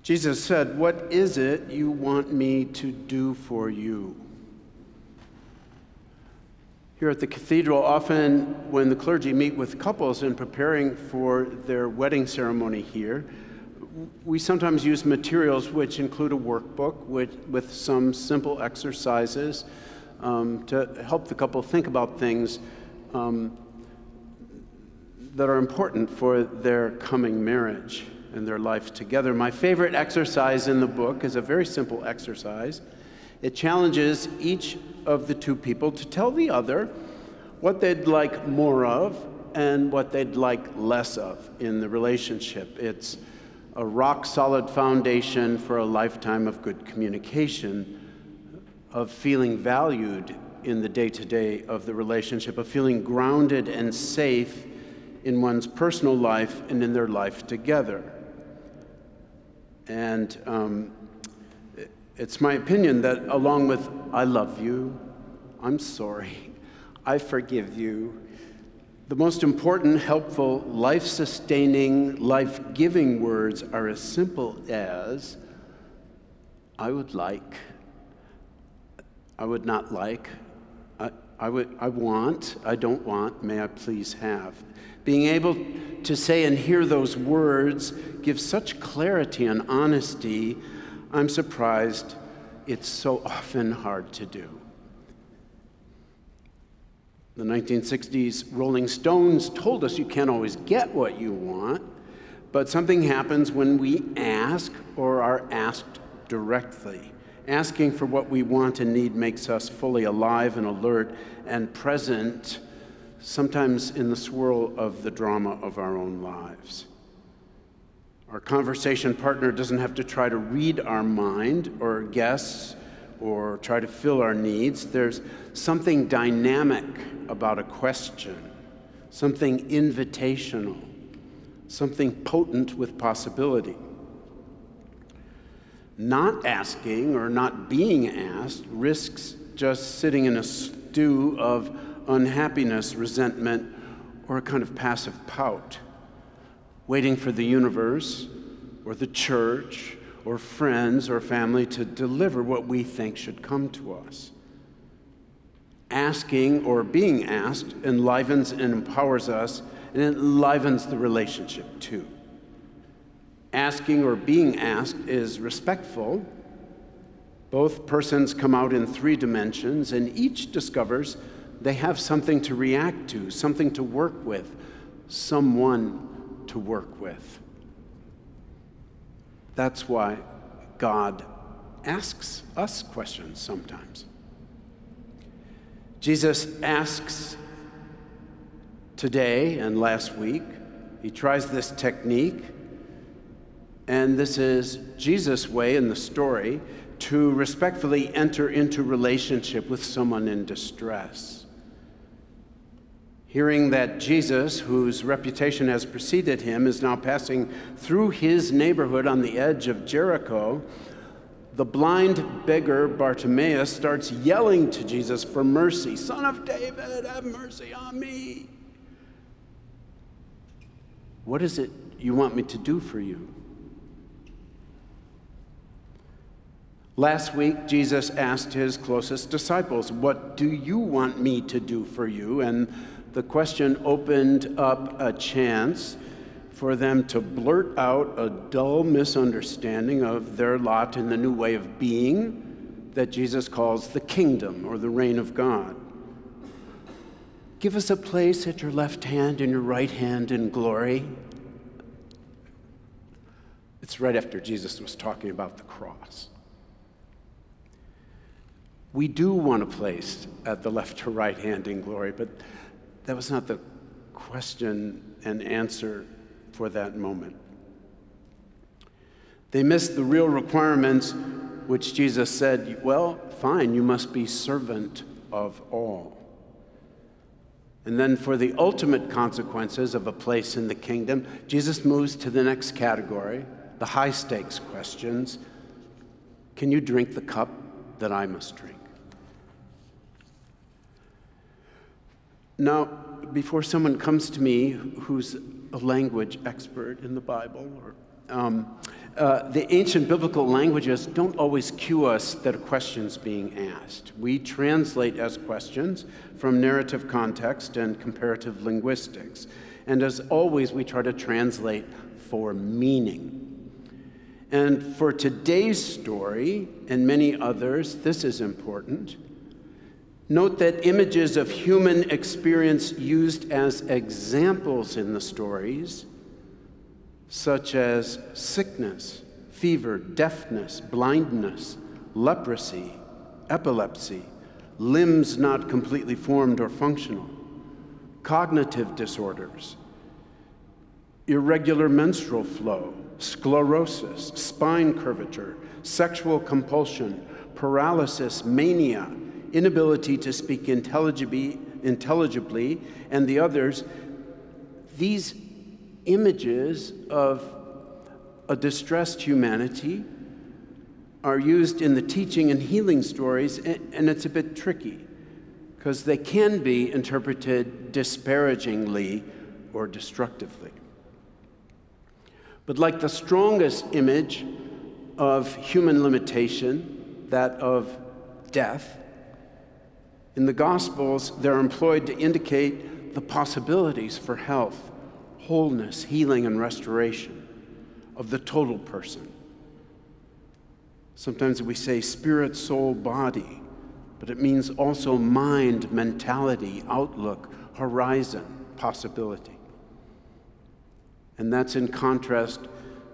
Jesus said, "What is it you want me to do for you?" Here at the cathedral, often when the clergy meet with couples in preparing for their wedding ceremony here, we sometimes use materials which include a workbook with some simple exercises to help the couple think about things that are important for their coming marriage and their life together. My favorite exercise in the book is a very simple exercise. It challenges each of the two people to tell the other what they'd like more of and what they'd like less of in the relationship. It's a rock-solid foundation for a lifetime of good communication, of feeling valued in the day-to-day of the relationship, of feeling grounded and safe in one's personal life and in their life together. And it's my opinion that along with "I love you," "I'm sorry," "I forgive you," the most important, helpful, life-sustaining, life-giving words are as simple as "I would like," "I would not like," I want," "I don't want," "May I please have." Being able to say and hear those words gives such clarity and honesty, I'm surprised it's so often hard to do. The 1960s Rolling Stones told us you can't always get what you want, but something happens when we ask or are asked directly. Asking for what we want and need makes us fully alive and alert and present, sometimes in the swirl of the drama of our own lives. Our conversation partner doesn't have to try to read our mind or guess or try to fill our needs. There's something dynamic about a question, something invitational, something potent with possibility. Not asking or not being asked risks just sitting in a stew of unhappiness, resentment, or a kind of passive pout, waiting for the universe or the church or friends or family to deliver what we think should come to us. Asking or being asked enlivens and empowers us, and it enlivens the relationship too. Asking or being asked is respectful. Both persons come out in 3 dimensions, and each discovers they have something to react to, something to work with, someone to work with. That's why God asks us questions sometimes. Jesus asks today and last week. He tries this technique, and this is Jesus' way in the story to respectfully enter into relationship with someone in distress. Hearing that Jesus, whose reputation has preceded him, is now passing through his neighborhood on the edge of Jericho, the blind beggar Bartimaeus starts yelling to Jesus for mercy. "Son of David, have mercy on me." "What is it you want me to do for you?" Last week, Jesus asked his closest disciples, "What do you want me to do for you?" And the question opened up a chance for them to blurt out a dull misunderstanding of their lot in the new way of being that Jesus calls the kingdom or the reign of God. "Give us a place at your left hand and your right hand in glory." It's right after Jesus was talking about the cross. We do want a place at the left or right hand in glory, but that was not the question and answer for that moment. They missed the real requirements, which Jesus said, "Well, fine, you must be servant of all." And then for the ultimate consequences of a place in the kingdom, Jesus moves to the next category, the high-stakes questions. Can you drink the cup that I must drink? Now, before someone comes to me who's a language expert in the Bible or The ancient biblical languages don't always cue us that a question's being asked. We translate as questions from narrative context and comparative linguistics. And as always, we try to translate for meaning. And for today's story, and many others, this is important. Note that images of human experience used as examples in the stories, such as sickness, fever, deafness, blindness, leprosy, epilepsy, limbs not completely formed or functional, cognitive disorders, irregular menstrual flow, sclerosis, spine curvature, sexual compulsion, paralysis, mania, inability to speak intelligibly, and the others, these images of a distressed humanity are used in the teaching and healing stories, and it's a bit tricky because they can be interpreted disparagingly or destructively. But like the strongest image of human limitation, that of death, in the Gospels, they're employed to indicate the possibilities for health, wholeness, healing, and restoration of the total person. Sometimes we say spirit, soul, body, but it means also mind, mentality, outlook, horizon, possibility. And that's in contrast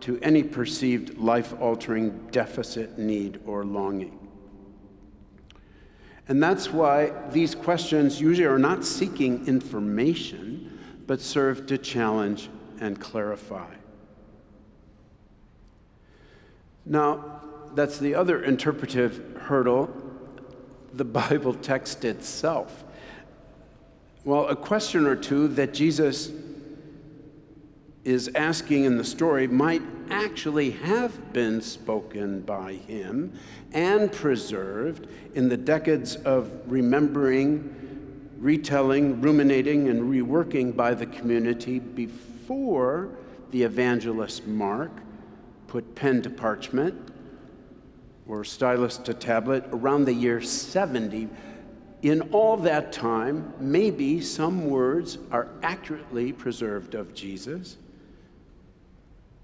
to any perceived life-altering deficit, need, or longing. And that's why these questions usually are not seeking information, but serve to challenge and clarify. Now, that's the other interpretive hurdle, the Bible text itself. Well, a question or two that Jesus is asking in the story might actually have been spoken by him and preserved in the decades of remembering, retelling, ruminating, and reworking by the community before the evangelist Mark put pen to parchment or stylus to tablet around the year 70. In all that time, maybe some words are accurately preserved of Jesus.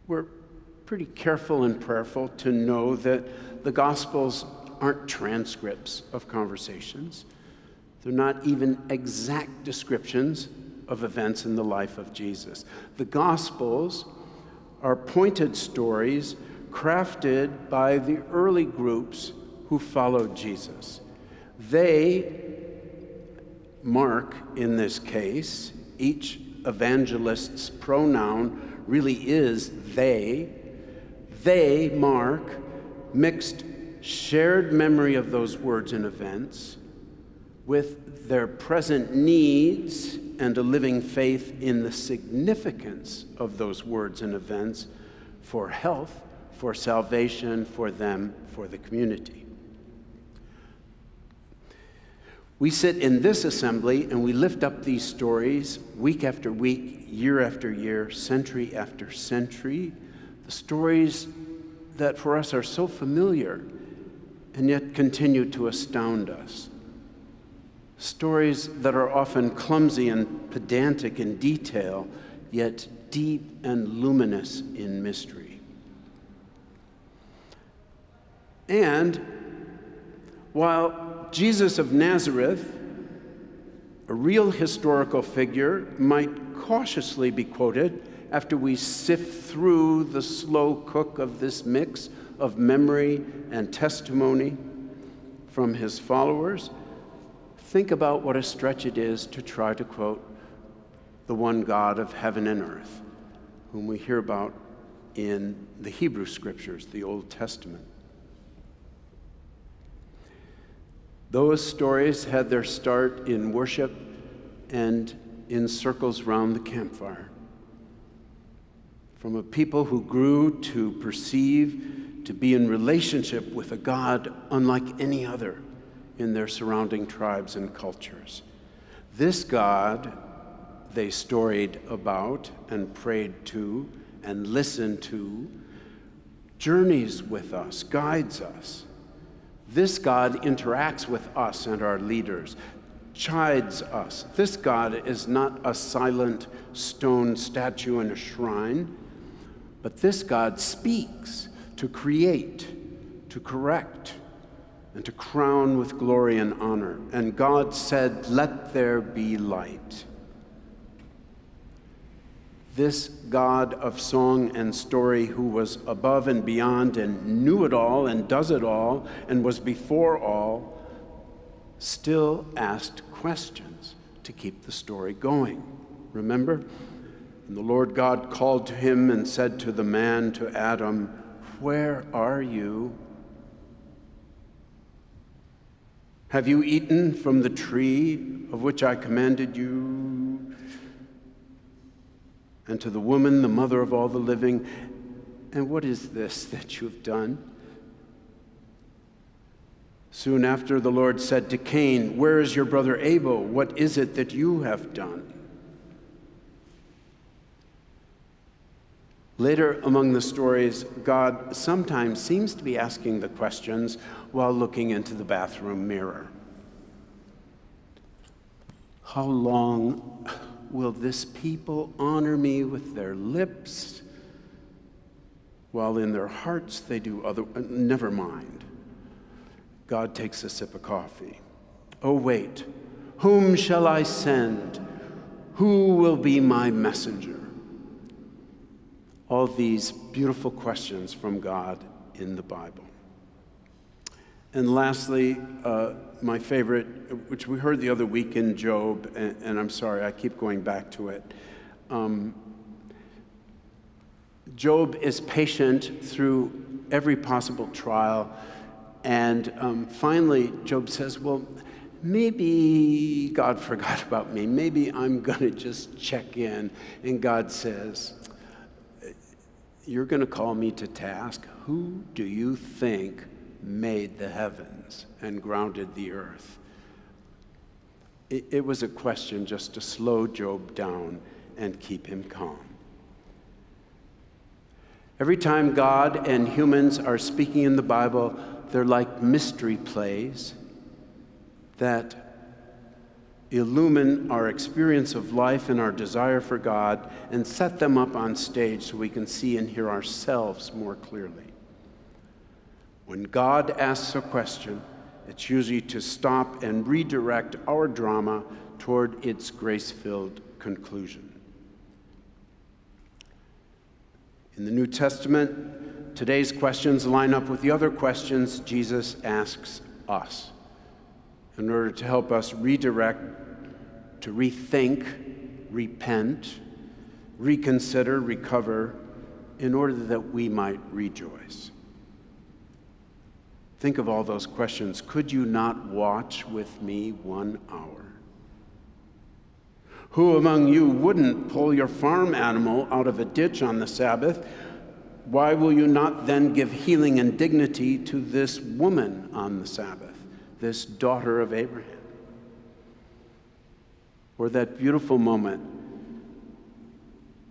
We're pretty careful and prayerful to know that the Gospels aren't transcripts of conversations. They're not even exact descriptions of events in the life of Jesus. The Gospels are pointed stories crafted by the early groups who followed Jesus. They, Mark in this case, each evangelist's pronoun really is they. They, Mark, mixed shared memory of those words and events with their present needs and a living faith in the significance of those words and events for health, for salvation, for them, for the community. We sit in this assembly and we lift up these stories week after week, year after year, century after century, the stories that for us are so familiar and yet continue to astound us. Stories that are often clumsy and pedantic in detail, yet deep and luminous in mystery. And while Jesus of Nazareth, a real historical figure, might cautiously be quoted after we sift through the slow cook of this mix of memory and testimony from his followers, think about what a stretch it is to try to quote the one God of heaven and earth, whom we hear about in the Hebrew Scriptures, the Old Testament. Those stories had their start in worship and in circles round the campfire. From a people who grew to perceive, to be in relationship with a God unlike any other in their surrounding tribes and cultures. This God they storied about and prayed to and listen to, journeys with us, guides us. This God interacts with us and our leaders, chides us. This God is not a silent stone statue in a shrine, but this God speaks to create, to correct, and to crown with glory and honor. And God said, "Let there be light." This God of song and story, who was above and beyond and knew it all and does it all and was before all, still asked questions to keep the story going. Remember? And the Lord God called to him and said to the man, to Adam, "Where are you? Have you eaten from the tree of which I commanded you?" And to the woman, the mother of all the living, "And what is this that you've done?" Soon after, the Lord said to Cain, "Where is your brother Abel? What is it that you have done?" Later among the stories, God sometimes seems to be asking the questions while looking into the bathroom mirror. How long will this people honor me with their lips, while in their hearts they do other? Never mind. God takes a sip of coffee. Oh, wait. Whom shall I send? Who will be my messenger? All these beautiful questions from God in the Bible. And lastly, my favorite, which we heard the other week in Job, and I'm sorry, I keep going back to it. Job is patient through every possible trial, and finally Job says, well, maybe God forgot about me. Maybe I'm going to just check in. And God says, "You're going to call me to task? Who do you think made the heavens and grounded the earth?" It was a question just to slow Job down and keep him calm. Every time God and humans are speaking in the Bible, they're like mystery plays that illumine our experience of life and our desire for God and set them up on stage so we can see and hear ourselves more clearly. When God asks a question, it's usually to stop and redirect our drama toward its grace-filled conclusion. In the New Testament, today's questions line up with the other questions Jesus asks us in order to help us redirect, to rethink, repent, reconsider, recover, in order that we might rejoice. Think of all those questions. Could you not watch with me 1 hour? Who among you wouldn't pull your farm animal out of a ditch on the Sabbath? Why will you not then give healing and dignity to this woman on the Sabbath, this daughter of Abraham? Or that beautiful moment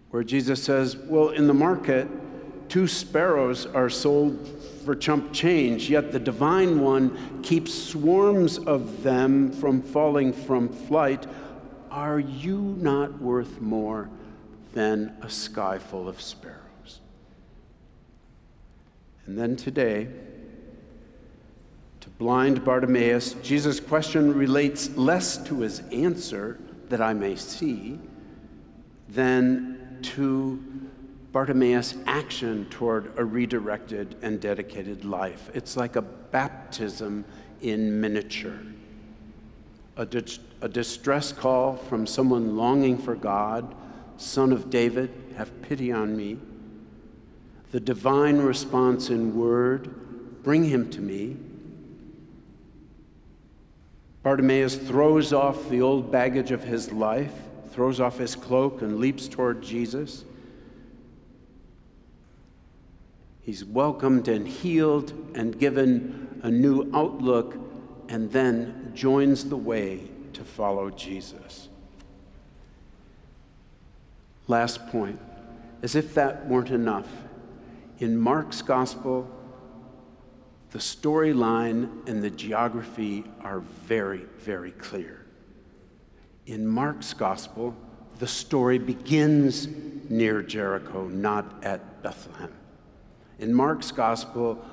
where Jesus says, well, in the market, 2 sparrows are sold for chump change, yet the divine one keeps swarms of them from falling from flight. Are you not worth more than a sky full of sparrows? And then today, to blind Bartimaeus, Jesus' question relates less to his answer, that I may see, than to Bartimaeus' action toward a redirected and dedicated life. It's like a baptism in miniature. A distress call from someone longing for God, Son of David, have pity on me. The divine response in word, bring him to me. Bartimaeus throws off the old baggage of his life, throws off his cloak and leaps toward Jesus. He's welcomed and healed and given a new outlook, and then joins the way to follow Jesus. Last point. As if that weren't enough, in Mark's gospel, the storyline and the geography are very, very clear. In Mark's gospel, the story begins near Jericho, not at Bethlehem. In Mark's gospel,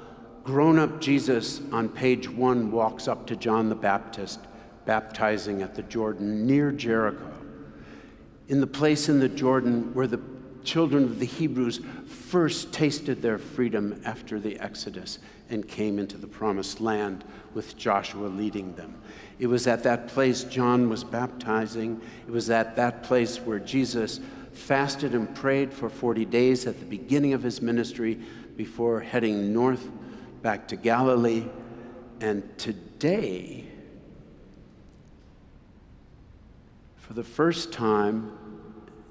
grown-up Jesus on page 1 walks up to John the Baptist, baptizing at the Jordan near Jericho, in the place in the Jordan where the children of the Hebrews first tasted their freedom after the Exodus and came into the promised land with Joshua leading them. It was at that place John was baptizing. It was at that place where Jesus fasted and prayed for 40 days at the beginning of his ministry before heading north back to Galilee. And today, for the first time,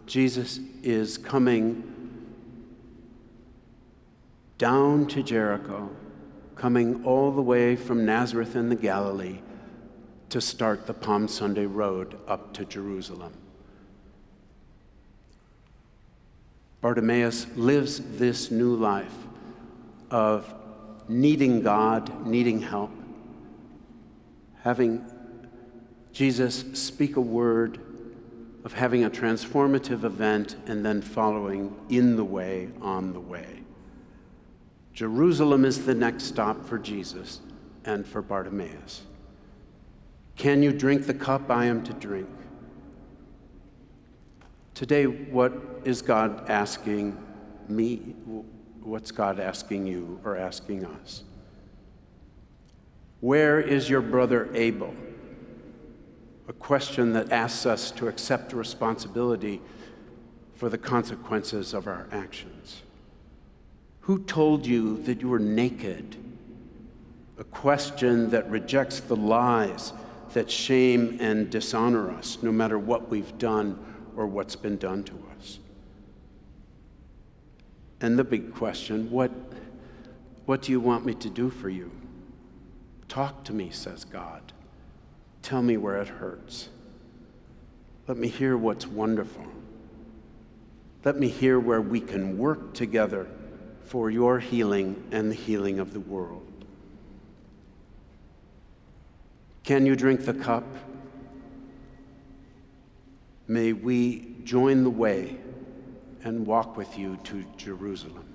Jesus is coming down to Jericho, coming all the way from Nazareth in the Galilee to start the Palm Sunday road up to Jerusalem. Bartimaeus lives this new life of needing God, needing help, having Jesus speak a word, of having a transformative event, and then following in the way, on the way. Jerusalem is the next stop for Jesus and for Bartimaeus. Can you drink the cup I am to drink? Today, what is God asking me? What's God asking you or asking us? Where is your brother Abel? A question that asks us to accept responsibility for the consequences of our actions. Who told you that you were naked? A question that rejects the lies that shame and dishonor us, no matter what we've done or what's been done to us. And the big question, what do you want me to do for you? Talk to me, says God. Tell me where it hurts. Let me hear what's wonderful. Let me hear where we can work together for your healing and the healing of the world. Can you drink the cup? May we join the way and walk with you to Jerusalem.